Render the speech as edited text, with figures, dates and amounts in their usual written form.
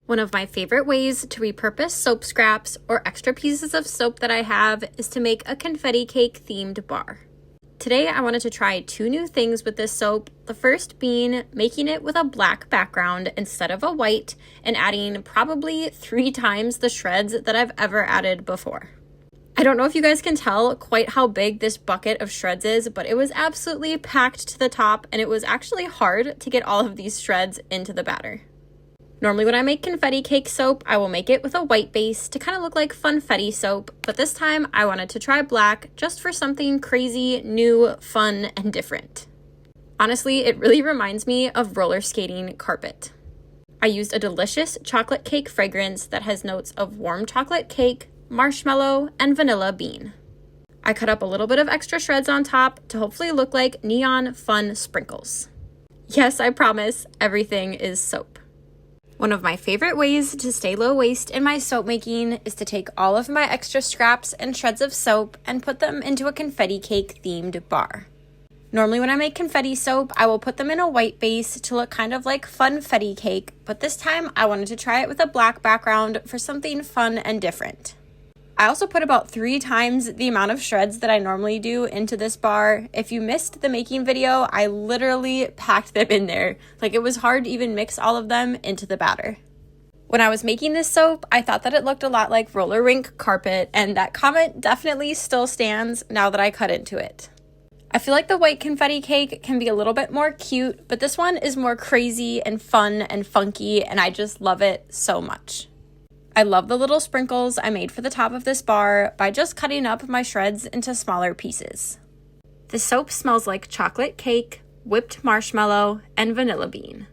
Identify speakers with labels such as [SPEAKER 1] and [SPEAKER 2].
[SPEAKER 1] One of my favorite ways to repurpose soap scraps or extra pieces of soap that I have is to make a confetti cake themed bar. Today I wanted to try two new things with this soap, the first being making it with a black background instead of a white and adding probably 3 times the shreds that I've ever added before. I don't know if you guys can tell quite how big this bucket of shreds is, but it was absolutely packed to the top and it was actually hard to get all of these shreds into the batter. Normally when I make confetti cake soap, I will make it with a white base to kind of look like funfetti soap, but this time I wanted to try black just for something crazy, new, fun, and different. Honestly, it really reminds me of roller skating carpet. I used a delicious chocolate cake fragrance that has notes of warm chocolate cake, marshmallow, and vanilla bean. I cut up a little bit of extra shreds on top to hopefully look like neon fun sprinkles. Yes, I promise, everything is soap. One of my favorite ways to stay low waste in my soap making is to take all of my extra scraps and shreds of soap and put them into a confetti cake themed bar. Normally when I make confetti soap, I will put them in a white base to look kind of like funfetti cake, but this time I wanted to try it with a black background for something fun and different. I also put about 3 times the amount of shreds that I normally do into this bar. If you missed the making video, I literally packed them in there. Like it was hard to even mix all of them into the batter. When I was making this soap, I thought that it looked a lot like roller rink carpet, and that comment definitely still stands now that I cut into it. I feel like the white confetti cake can be a little bit more cute, but this one is more crazy and fun and funky, and I just love it so much. I love the little sprinkles I made for the top of this bar by just cutting up my shreds into smaller pieces. The soap smells like chocolate cake, whipped marshmallow, and vanilla bean.